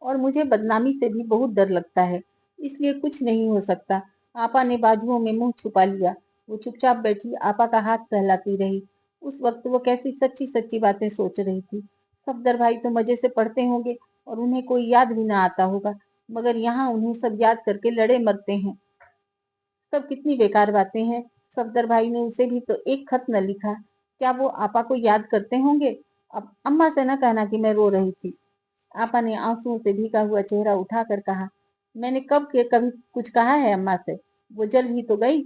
और मुझे बदनामी से भी बहुत डर लगता है, इसलिए कुछ नहीं हो सकता। आपा ने बाजुओं में मुंह छुपा लिया। वो चुपचाप बैठी आपा का हाथ सहलाती रही। उस वक्त वो कैसी सच्ची सच्ची बातें सोच रही थी। सफदर भाई तो मजे से पढ़ते होंगे और उन्हें कोई याद भी ना आता होगा, मगर यहाँ उन्हें सब याद करके लड़े मरते हैं। सब कितनी बेकार बातें हैं। सफदर भाई ने उसे भी तो एक खत न लिखा। क्या वो आपा को याद करते होंगे? अब अम्मा से न कहना कि मैं रो रही थी। आपा ने आंसुओं से भीगा हुआ चेहरा उठाकर कहा, मैंने कब के कभी कुछ कहा है अम्मा से? वो जल ही तो गई।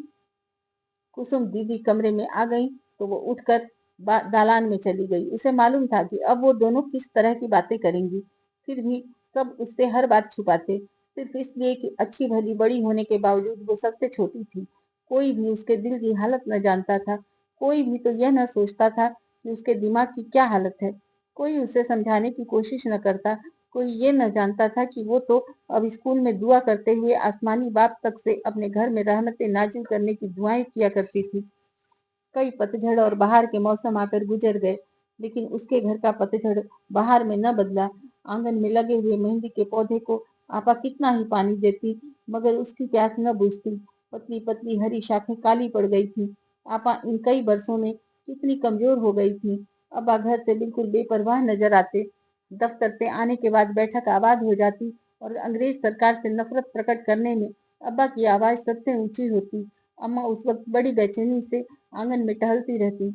कुसुम दीदी कमरे में आ गई तो वो उठकर दालान में चली गई। उसे मालूम था कि अब वो दोनों किस तरह की बातें करेंगी। फिर भी सब उससे हर बात छुपाते, सिर्फ इसलिए कि अच्छी भली बड़ी होने के बावजूद वो सबसे छोटी थी। कोई भी उसके दिल की हालत न जानता था। कोई भी तो यह न सोचता था कि उसके दिमाग की क्या हालत है। कोई उसे समझाने की कोशिश न करता। कोई ये न जानता था कि वो तो अब स्कूल में दुआ करते हुए आसमानी बाप तक से अपने घर में रहमतें नाजिल करने की दुआएं किया करती थी। कई पतझड़ और बहार के मौसम आकर गुजर गए, लेकिन उसके घर का पतझड़ बहार में न बदला। आंगन में लगे हुए मेहंदी के पौधे को आपा कितना ही पानी देती, मगर उसकी प्यास न बुझती। पतली पतली हरी शाखें काली पड़ गई थी। आपा इन कई बरसों में कितनी कमजोर हो गई थी। अब्बा घर से बिल्कुल बेपरवाह नजर आते। दफ्तर से आने के बाद बैठक आबाद हो जाती और अंग्रेज सरकार से नफरत प्रकट करने में अब्बा की आवाज सबसे ऊंची होती। अम्मा उस वक्त बड़ी बेचैनी से आंगन में टहलती रहती।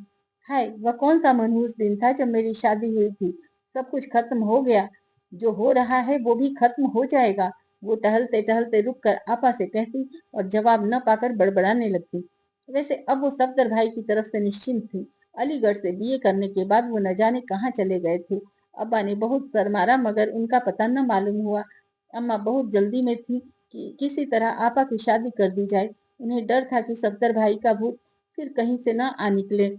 हाय, वह कौन सा मनहूस दिन था जब मेरी शादी हुई थी। सब कुछ खत्म हो गया। जो हो रहा है वो भी खत्म हो जाएगा। वो टहलते टहलते रुक कर आपा से कहती और जवाब न पाकर बड़बड़ाने लगती। वैसे अब वो सफदर भाई की तरफ से निश्चिंत थी। अलीगढ़ से बीए करने के बाद वो न जाने कहाँ चले गए थे। अब्बा ने बहुत सर मारा मगर उनका पता न मालूम हुआ। अम्मा बहुत जल्दी में थी कि किसी तरह आपा की शादी कर दी जाए। उन्हें डर था कि सफदर भाई का भूत फिर कहीं से न आ निकले।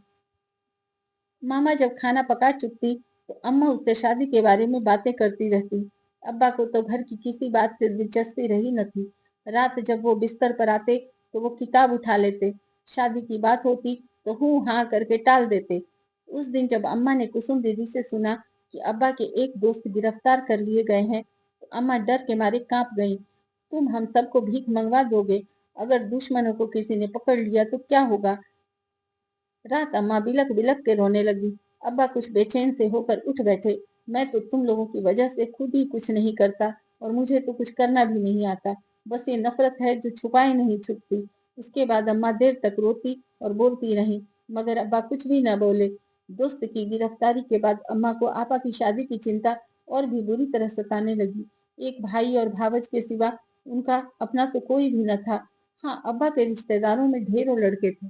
मामा जब खाना पका चुकती तो अम्मा उससे शादी के बारे में बातें करती रहती। अब्बा को तो घर की किसी बात से दिलचस्पी रही न थी। रात जब वो बिस्तर पर आते तो वो किताब उठा लेते। शादी की बात होती तो हूँ हाँ करके टाल देते। उस दिन जब अम्मा ने कुसुम दीदी से सुना कि अब्बा के एक दोस्त गिरफ्तार कर लिए गए हैं तो अम्मा डर के मारे कांप गईं। तुम हम सबको भीख मंगवा दोगे। अगर दुश्मनों को किसी ने पकड़ लिया तो क्या होगा? रात अम्मा बिलक बिलक के रोने लगी। अब्बा कुछ बेचैन से होकर उठ बैठे। मैं तो तुम लोगों की वजह से खुद ही कुछ नहीं करता और मुझे तो कुछ करना भी नहीं आता। बस ये नफरत है जो छुपाए नहीं छुपती। उसके बाद अम्मा देर तक रोती और बोलती रही, मगर अब्बा कुछ भी न बोले। दोस्त की गिरफ्तारी के बाद अम्मा को आपा की शादी की चिंता और भी बुरी तरह सताने लगी। एक भाई और भावज के सिवा उनका अपना तो कोई भी न था। हाँ, अब्बा के रिश्तेदारों में ढेरों लड़के थे।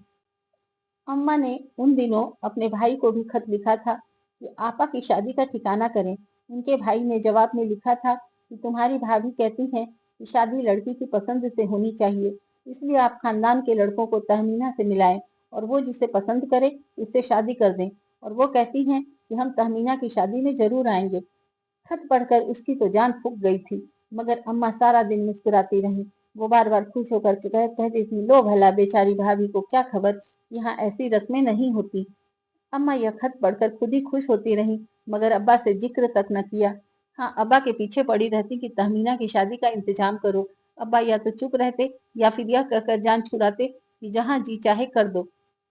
अम्मा ने उन दिनों अपने भाई को भी खत लिखा था कि आपा की शादी का ठिकाना करें। उनके भाई ने जवाब में लिखा था कि तुम्हारी भाभी कहती हैं कि शादी लड़की की पसंद से होनी चाहिए, इसलिए आप खानदान के लड़कों को तहमीना से मिलाएं और वो जिसे पसंद करे उससे शादी कर दें। और वो कहती हैं कि हम तहमीना की शादी में जरूर आएंगे। खत पढ़कर उसकी तो जान फूक गई थी, मगर अम्मा सारा दिन मुस्कुराती रही। वो बार बार खुश होकर कहती थी, लो भला बेचारी भाभी को क्या खबर, यहाँ ऐसी रस्में नहीं होती। अम्मा यह खत पढ़कर खुद ही खुश होती रही, मगर अब्बा से जिक्र तक न किया। हाँ, अब्बा के पीछे पड़ी रहती कि तहमीना की शादी का इंतजाम करो। अब्बा या तो चुप रहते या फिर यह कहकर जान छुड़ाते कि जहाँ जी चाहे कर दो।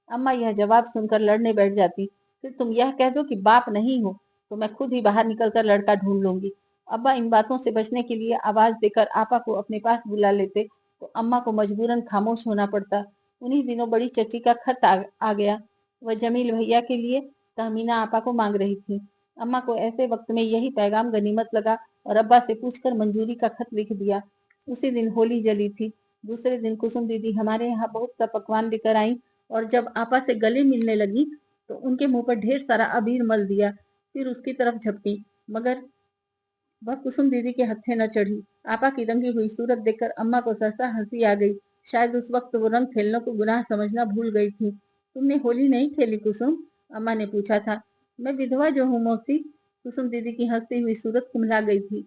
अम्मा यह जवाब सुनकर लड़ने बैठ जाती। फिर तुम यह कह दो कि बाप नहीं हो तो मैं खुद ही बाहर निकलकर लड़का ढूंढ लूंगी। अब्बा इन बातों से बचने के लिए आवाज देकर आपा को अपने पास बुला लेते तो अम्मा को मजबूरन खामोश होना पड़ता। उन्हीं दिनों बड़ी चची का खत आ गया। वह जमील भैया के लिए तहमीना आपा को मांग रही थी। अम्मा को ऐसे वक्त में यही पैगाम गनीमत लगा और अब्बा से पूछकर मंजूरी का खत लिख दिया। उसी दिन होली जली थी। दूसरे दिन कुसुम दीदी हमारे यहाँ बहुत सा पकवान लेकर आई और जब आपा से गले मिलने लगी तो उनके मुंह पर ढेर सारा अबीर मल दिया। फिर उसकी तरफ झपटी, मगर वह कुसुम दीदी के हत्थे न चढ़ी। आपा की रंगी हुई सूरत देखकर अम्मा को सहसा हंसी आ गई। शायद उस वक्त वो रंग खेलने को गुनाह समझना भूल गई थी। तुमने होली नहीं खेली कुसुम? अम्मा ने पूछा था। मैं विधवा जो हूँ मौसी। कुसुम दीदी की हंसती हुई सूरत कुमला गई थी।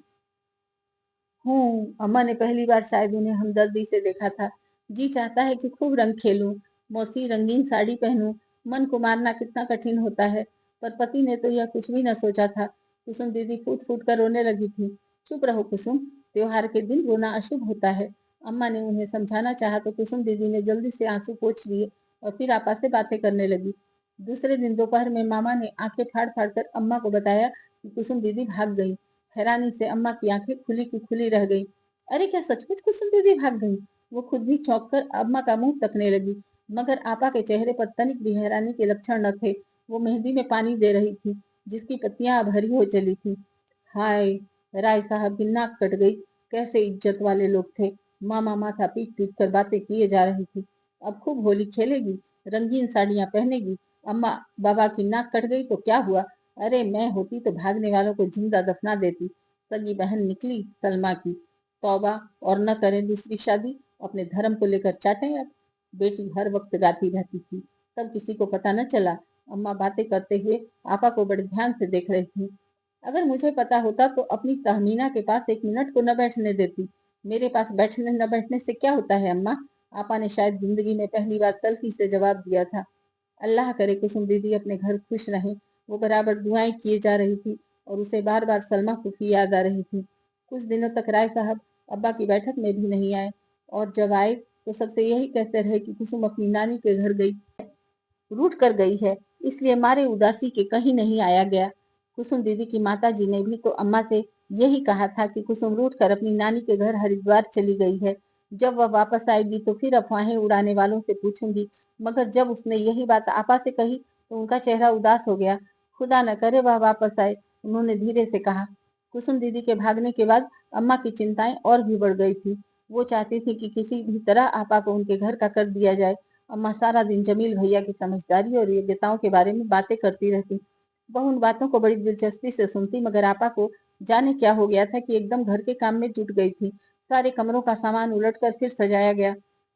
हूँ, अम्मा ने पहली बार शायद उन्हें हमदर्दी से देखा था। जी चाहता है कि खूब रंग खेलूं, मौसी रंगीन साड़ी पहनूं। मन को मारना कितना कठिन होता है, पर पति ने तो यह कुछ भी न सोचा था। कुसुम दीदी फूट फूट कर रोने लगी थी। चुप रहो कुसुम, त्योहार के दिन रोना अशुभ होता है। अम्मा ने उन्हें समझाना चाहा तो कुसुम दीदी ने जल्दी से आंसू पोंछ लिए और फिर आपा से बातें करने लगी। दूसरे दिन दोपहर में मामा ने आंखें फाड़ फाड़ कर अम्मा को बताया कि कुसुम दीदी भाग गई। हैरानी से अम्मा की आंखें खुली की खुली रह गई। अरे क्या सचमुच कुसुम दीदी भाग गई? वो खुद भी चौंक कर अम्मा का मुंह तकने लगी, मगर आपा के चेहरे पर तनिक भी हैरानी के लक्षण न थे। वो मेहंदी में पानी दे रही थी, जिसकी पत्तियां अब हरी हो चली थी। हाय, राय साहब की नाक कट गई। कैसे इज्जत वाले लोग थे। मामा माथा पीट पीट कर बातें किए जा रही थी। अब खूब होली खेलेगी, रंगीन साड़ियां पहनेगी। अम्मा बाबा की नाक कट गई तो क्या हुआ? अरे मैं होती तो भागने वालों को जिंदा दफना देती। सगी बहन निकली सलमा की। तौबा, और न करें दूसरी शादी। अपने धर्म को लेकर चाटें अब। बेटी हर वक्त गाती रहती थी, तब किसी को पता न चला। अम्मा बातें करते हुए आपा को बड़े ध्यान से देख रही थी। अगर मुझे पता होता तो अपनी तहमीना के पास एक मिनट को न बैठने देती। मेरे पास बैठने न बैठने से क्या होता है अम्मा? आपा ने शायद जिंदगी में पहली बार तल्खी से जवाब दिया था। अल्लाह करे कुसुम दीदी अपने घर खुश रहें। वो बराबर दुआएं किए जा रही थी और उसे बार बार सलमा फूफी याद आ रही थी। कुछ दिनों तक राय साहब अब्बा की बैठक में भी नहीं आए, और जब आए तो सबसे यही कहते रहे कि कुसुम अपनी नानी के घर गई, रूठ कर गई है, इसलिए मारे उदासी के कहीं नहीं आया गया। कुसुम दीदी की माता जी ने भी तो अम्मा से यही कहा था कि कुसुम रूठ कर अपनी नानी के घर हरिद्वार चली गई है। जब वह वापस आएगी तो फिर अफवाहें उड़ाने वालों से पूछूंगी। मगर जब उसने यही बात आपा से कही तो उनका चेहरा उदास हो गया। खुदा न करे वह वापस आए, उन्होंने धीरे से कहा। कुसुम दीदी के भागने के बाद अम्मा की चिंताएं और भी बढ़ गई थी। वो चाहती थी कि किसी भी तरह आपा को उनके घर का कर दिया जाए। अम्मा सारा दिन जमील भैया की समझदारी और योग्यताओं के बारे में बातें करती रहती। वह उन बातों को बड़ी दिलचस्पी से सुनती, मगर आपा को जाने क्या हो गया था कि एकदम घर के काम में जुट गई थी। सारे कमरों का सामान उलटकर फिर सजाया गया।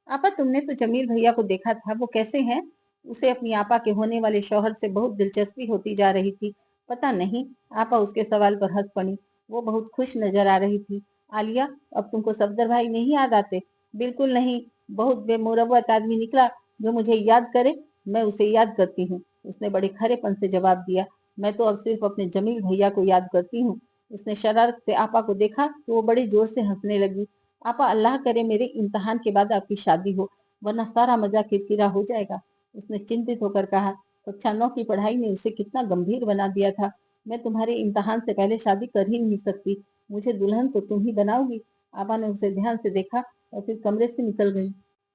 आपा, तुमने तो जमील भैया को देखा था, वो कैसे हैं? उसे अपनी आपा के होने वाले शौहर से बहुत दिलचस्पी होती जा रही थी। पता नहीं, आपा उसके सवाल पर हंस पड़ी। वो बहुत खुश नजर आ रही थी। आलिया, अब तुमको सफदर भाई नहीं याद आते? बिल्कुल नहीं। बहुत बेमुरवत आदमी निकला। जो मुझे याद करे, मैं उसे याद करती हूँ, उसने बड़े खरेपन से जवाब दिया। मैं तो अब सिर्फ अपने जमील भैया को याद करती हूँ। उसने शरारत से आपा को देखा तो वो बड़ी जोर से हंसने लगी। आपा, अल्लाह करे मेरे इम्तहान के बाद आपकी शादी हो, वरना सारा मजा किरकिरा हो जाएगा। उसने चिंतित होकर कहा। कक्षा 9 की पढ़ाई ने उसे कितना गंभीर बना दिया था। मैं तुम्हारे इम्तहान से पहले शादी कर ही नहीं सकती। मुझे दुल्हन तो तुम ही बनाओगी। आपा ने उसे ध्यान से देखा और फिर कमरे से निकल गई।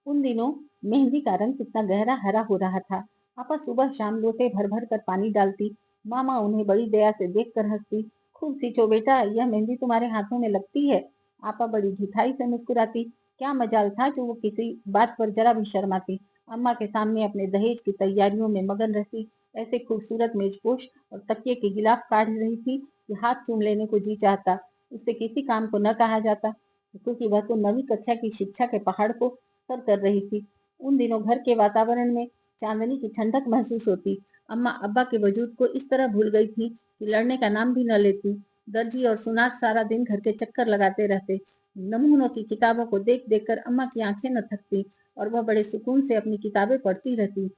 उन दिनों मेहंदी का रंग कितना गहरा हरा हो रहा था। आपा सुबह शाम लोटे भर भर कर पानी डालती। मामा उन्हें बड़ी दया से देख कर हंसती। खूब सींचो बेटा, यह मेहंदी तुम्हारे हाथों में लगती है। आपा बड़ी झिठाई से मुस्कुराती। क्या मजाल था जो वो किसी बात पर जरा भी शर्माती। अम्मा के सामने अपने दहेज की तैयारियों में मगन रहती। ऐसे खूबसूरत मेजपोश और तकिए के गिलाफ काढ़ रही थी कि हाथ चूम लेने को जी चाहता। उससे किसी काम को न कहा जाता, क्योंकि वह तो नवी कक्षा की शिक्षा के पहाड़ को सर कर रही थी। उन दिनों घर के वातावरण में चांदनी की ठंडक महसूस होती। अम्मा अब्बा के वजूद को इस तरह भूल गई थी कि लड़ने का नाम भी न लेती। दर्जी और सुनार सारा दिन घर के चक्कर लगाते रहते। नमूनों की किताबों को देख देख कर अम्मा की आंखें न थकती और वह बड़े सुकून से अपनी किताबें पढ़ती रहती।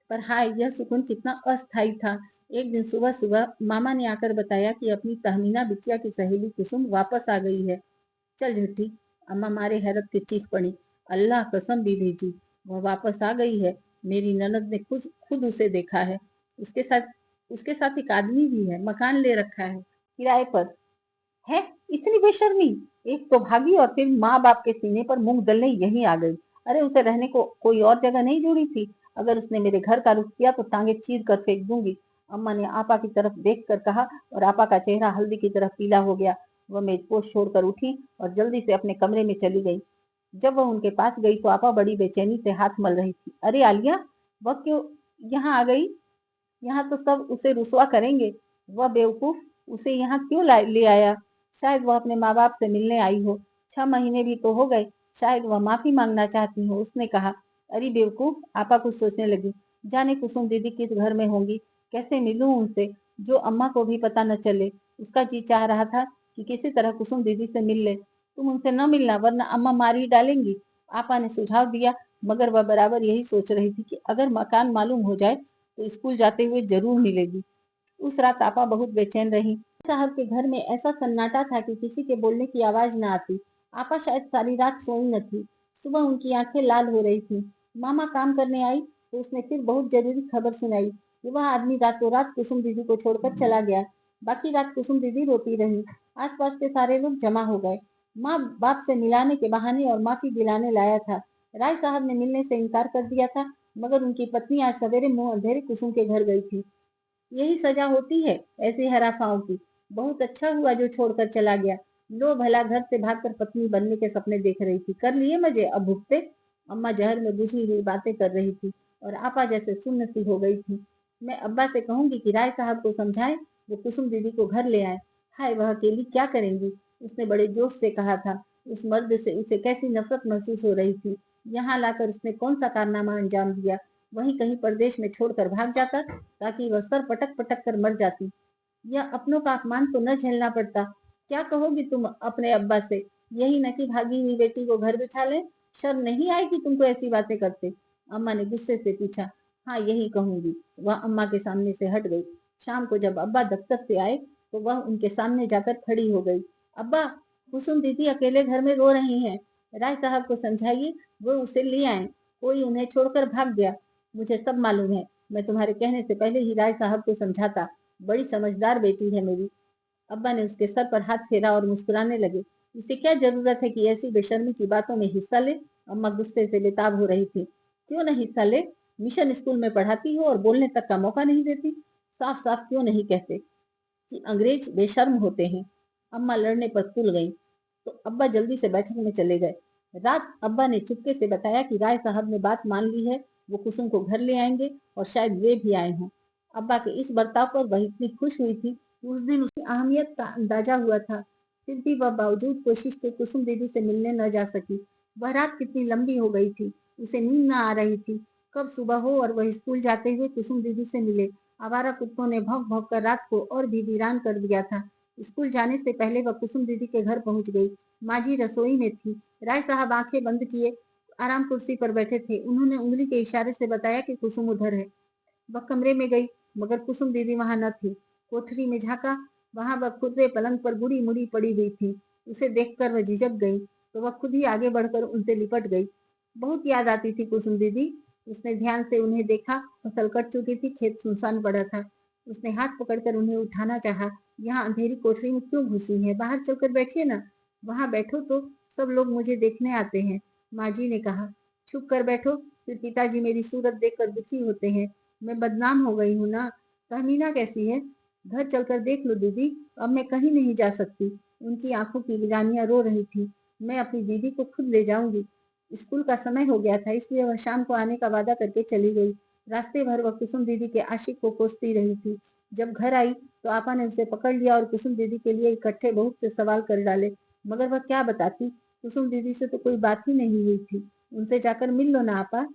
पर हाय, यह सुकून कितना अस्थायी था। एक दिन सुबह सुबह मामा ने आकर बताया कि अपनी तहमीना बिटिया की सहेली कुसुम वापस आ गई है। चल झूठी, अम्मा मारे हैरत के चीख पड़ी। अल्लाह कसम भी भेजी, वह वापस आ गई है। मेरी ननद ने खुद खुद उसे देखा है। उसके साथ एक आदमी भी है, मकान ले रखा है किराए पर। है, इतनी बेशर्मी! एक तो भागी और फिर माँ बाप के सीने पर मूंग दलने यहीं आ गई। अरे उसे रहने को कोई और जगह नहीं ढूंढी थी? अगर उसने मेरे घर का रुख किया तो टांगे चीर कर फेंक दूंगी। अम्मा ने आपा की तरफ देख कर कहा, और आपा का चेहरा हल्दी की तरफ पीला हो गया। वह मेजपोश छोड़कर उठी और जल्दी से अपने कमरे में चली गई। जब वह उनके पास गई तो आपा बड़ी बेचैनी से हाथ मल रही थी। अरे आलिया, वह क्यों यहाँ आ गई? यहाँ तो सब उसे रुसवा करेंगे। वह बेवकूफ उसे यहाँ क्यों ले आया? शायद वह अपने माँ बाप से मिलने आई हो। 6 महीने भी तो हो गए, शायद वह माफी मांगना चाहती हो, उसने कहा। अरे बेवकूफ, आपा कुछ सोचने लगी। जाने कुसुम दीदी किस घर में होंगी, कैसे मिलूं उनसे, जो अम्मा को भी पता न चले। उसका जी चाह रहा था कि किसी तरह कुसुम दीदी से मिल ले। तुम उनसे न मिलना, वरना अम्मा मार ही डालेंगी, आपा ने सुझाव दिया। मगर वह बराबर यही सोच रही थी कि अगर मकान मालूम हो जाए तो स्कूल जाते हुए जरूर मिलेगी। उस रात आपा बहुत बेचैन रही। साहब के घर में ऐसा सन्नाटा था कि किसी के बोलने की आवाज न आती। आपा शायद सारी रात सोई न थी। सुबह उनकी आंखें लाल हो रही थी। मामा काम करने आई तो उसने फिर बहुत जरूरी खबर सुनाई कि वह आदमी रातों रात कुसुम दीदी को छोड़कर चला गया। बाकी रात कुसुम दीदी रोती रही। आसपास के सारे लोग जमा हो गए। माँ बाप से मिलाने के बहाने और माफी दिलाने लाया था। राय साहब ने मिलने से इनकार कर दिया था, मगर उनकी पत्नी आज सवेरे मुंह अंधेरे कुसुम के घर गई थी। यही सजा होती है ऐसे हराफाओं की। बहुत अच्छा हुआ जो छोड़कर चला गया। लो भला घर से भागकर पत्नी बनने के सपने देख रही थी, कर लिए मजे, अब भुगते। अम्मा जहर में बुझी हुई बातें कर रही थी और आपा जैसे सुन्न सी हो गई थी। मैं अब्बा से कहूंगी कि राय साहब को समझाएं, वो कुसुम दीदी को घर ले आए। हाय, वह अकेली क्या करेंगी, उसने बड़े जोश से कहा था। उस मर्द से उसे कैसी नफरत महसूस हो रही थी। यहाँ लाकर उसने कौन सा कारनामा अंजाम दिया। वहीं कहीं परदेश में छोड़कर भाग जाता ताकि वह सर पटक पटक कर मर जाती। यह अपनों का अपमान तो न झेलना पड़ता। क्या कहोगी तुम अपने अब्बा से, यही न कि भागी हुई बेटी को घर बिठा ले। शर्म नहीं आएगी तुमको ऐसी बातें करते। अम्मा ने गुस्से से पूछा। हाँ, यही कहूंगी। वह अम्मा के सामने से हट गई। शाम को जब अब्बा दफ्तर से आए तो वह उनके सामने जाकर खड़ी हो गई। अब्बा, कुसुम दीदी अकेले घर में रो रही हैं। राय साहब को समझाइए, वो उसे ले आए। कोई उन्हें छोड़कर भाग गया। मुझे सब मालूम है। मैं तुम्हारे कहने से पहले ही राय साहब को समझाता। बड़ी समझदार बेटी है मेरी। अब्बा ने उसके सर पर हाथ फेरा और मुस्कुराने लगे। इसे क्या जरूरत है कि ऐसी बेशर्मी की बातों में हिस्सा ले। अम्मा गुस्से से बेताब हो रही थी। क्यों नहीं हिस्सा ले? मिशन स्कूल में पढ़ाती हो और बोलने तक का मौका नहीं देती। साफ साफ क्यों नहीं कहते कि अंग्रेज बेशर्म होते हैं। अम्मा लड़ने पर तुल गई तो अब्बा जल्दी से बैठक में चले गए। रात अब्बा ने चुपके से बताया कि राय साहब ने बात मान ली है, वो कुसुम को घर ले आएंगे और शायद वे भी आए हों। अब्बा के इस बर्ताव पर वह इतनी खुश हुई थी कि उस दिन उसकी अहमियत का अंदाजा हुआ था। फिर भी वह बावजूद कोशिश के कुसुम दीदी से मिलने न जा सकी। वह रात कितनी लंबी हो गई थी, उसे नींद न आ रही थी। कब सुबह हो और वह स्कूल जाते हुए कुसुम दीदी से मिले। आवारा कुत्तों ने भौंक भौंक कर रात को और भी वीरान कर दिया था। स्कूल जाने से पहले वह कुसुम दीदी के घर पहुंच गई। माँ जी रसोई में थी। राय साहब आंखें बंद किए आराम कुर्सी पर बैठे थे। उन्होंने उंगली के इशारे से बताया कि कुसुम उधर है। वह कमरे में गई, मगर कुसुम दीदी वहां न थी। कोठरी में झांका, वहां वह खुदरे पलंग पर बूढ़ी मुड़ी पड़ी हुई थी। उसे देखकर वह झिझक गई तो वह खुद ही आगे बढ़कर उनसे लिपट गई। बहुत याद आती थी कुसुम दीदी। उसने ध्यान से उन्हें देखा। फसल कट चुकी थी, खेत सुनसान पड़ा था। उसने हाथ पकड़कर उन्हें उठाना चाहा। यहाँ अंधेरी कोठरी में क्यों घुसी हैं, बाहर चलकर बैठिए ना। वहां बैठो तो सब लोग मुझे देखने आते हैं। माँ जी ने कहा। छुप कर बैठो, फिर पिताजी मेरी सूरत देखकर दुखी होते हैं। मैं बदनाम हो गई हूँ ना। तहमीना कैसी है? घर चलकर देख लो दीदी, अब मैं कहीं नहीं जा सकती। उनकी आंखों की वीरानियां रो रही थी। मैं अपनी दीदी को खुद ले जाऊंगी। स्कूल का समय हो गया था, इसलिए वह शाम को आने का वादा करके चली गई। रास्ते भर वह कुसुम दीदी के आशिक को कोसती रही थी। जब घर आई तो आपा ने उसे पकड़ लिया और कुसुम दीदी के लिए इकट्ठे बहुत से सवाल कर डाले, मगर वह क्या बताती। कुसुम दीदी से तो कोई बात ही नहीं हुई थी। उनसे जाकर मिल लो ना आपा।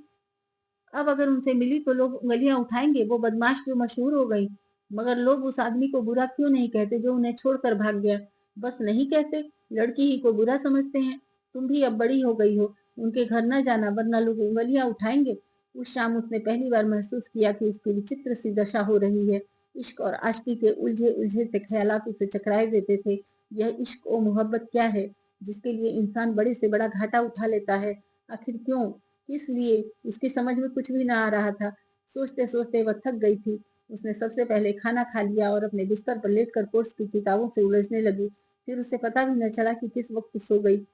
अब अगर उनसे मिली तो लोग उंगलियां उठाएंगे, वो बदमाश जो मशहूर हो गई। मगर लोग उस आदमी को बुरा क्यों नहीं कहते जो उन्हें छोड़कर भाग गया? बस नहीं कहते, लड़की ही को बुरा समझते हैं। तुम भी अब बड़ी हो गई हो, उनके घर न जाना वरना लोग उंगलियां उठाएंगे। उस शाम उसने पहली बार महसूस किया कि उसकी विचित्र सी दशा हो रही है। इश्क और आशिकी के उलझे उलझे से ख्यालात उसे चकराए देते थे। यह इश्क और मोहब्बत क्या है जिसके लिए इंसान बड़े से बड़ा घाटा उठा लेता है? आखिर क्यों, किस लिए? उसकी समझ में कुछ भी ना आ रहा था। सोचते सोचते वह थक गई थी। उसने सबसे पहले खाना खा लिया और अपने बिस्तर पर लेटकर कोर्स की किताबों से उलझने लगी। फिर उसे पता भी न चला कि किस वक्त सो गई।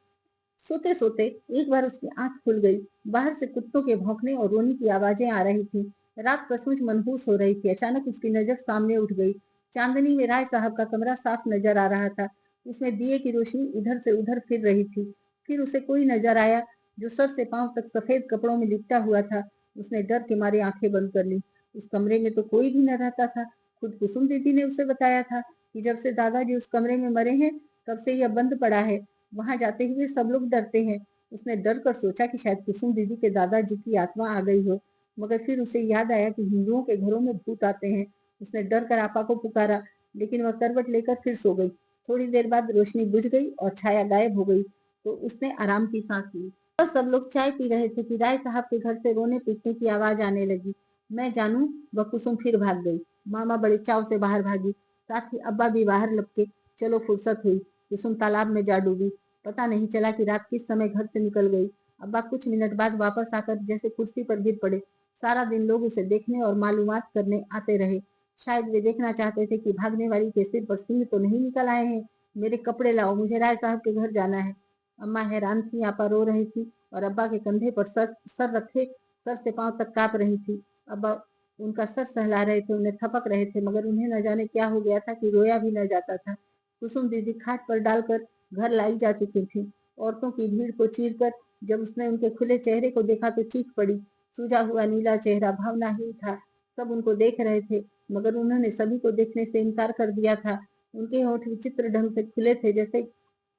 सोते सोते एक बार उसकी आंख खुल गई। बाहर से कुत्तों के भौंकने और रोने की आवाजें आ रही थी। रात सचमुच मनहूस हो रही थी। अचानक उसकी नजर सामने उठ गई। चांदनी में राय साहब का कमरा साफ नजर आ रहा था। उसमें दिए की रोशनी इधर से उधर फिर रही थी। फिर उसे कोई नजर आया जो सर से पांव तक सफेद कपड़ों में लिपटा हुआ था। उसने डर के मारे आंखें बंद कर ली। उस कमरे में तो कोई भी न रहता था। खुद कुसुम दीदी ने उसे बताया था कि जब से दादाजी उस कमरे में मरे हैं तब से यह बंद पड़ा है। वहां जाते हुए सब लोग डरते हैं। उसने डर कर सोचा कि शायद कुसुम दीदी के दादाजी की आत्मा आ गई हो, मगर फिर उसे याद आया कि हिंदुओं के घरों में भूत आते हैं। उसने डर कर आपा को पुकारा, लेकिन वह करवट लेकर फिर सो गई। थोड़ी देर बाद रोशनी बुझ गई और छाया गायब हो गई तो उसने आराम की सांस ली। और सब लोग चाय पी रहे थे कि राय साहब के घर से रोने पीटने की आवाज आने लगी। मैं जानू, वह कुसुम फिर भाग गई। मामा बड़े चाव से बाहर भागी। साथ ही अब्बा भी बाहर लपके। चलो फुर्सत हुई। कुसुम तालाब में जा डूबी। पता नहीं चला कि रात किस समय घर से निकल गई। अब्बा कुछ मिनट बाद वापस आकर जैसे कुर्सी पर गिर पड़े। सारा दिन लोग उसे देखने और मालूमात करने आते रहे। शायद वे देखना चाहते थे कि भागने वाली के सिर पर सिंह तो नहीं निकल आए हैं। मेरे कपड़े लाओ, मुझे राय साहब के घर जाना है। अम्मा हैरान थी। आपा रो रही थी और अब्बा के कंधे पर सर रखे सर से पांव तक कांप रही थी। अब्बा उनका सर सहला रहे थे, उन्हें थपक रहे थे, मगर उन्हें न जाने क्या हो गया था कि रोया भी न जाता था। कुसुम दीदी खाट पर डालकर घर लाई जा चुकी थी। औरतों की भीड़ को चीरकर जब उसने उनके खुले चेहरे को देखा तो चीख पड़ी। सूजा हुआ नीला चेहरा भावनाहीन था। सब उनको देख रहे थे, मगर उन्होंने सभी को देखने से इनकार कर दिया था। उनके होंठ विचित्र ढंग से खुले थे, जैसे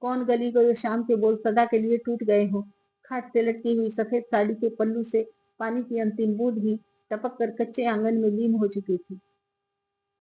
कौन गली गयो शाम के बोल सदा के लिए टूट गए हों। खाट से लटकी हुई सफेद साड़ी के पल्लू से पानी की अंतिम बूंद भी टपक कर कच्चे आंगन में लीन हो चुकी थी।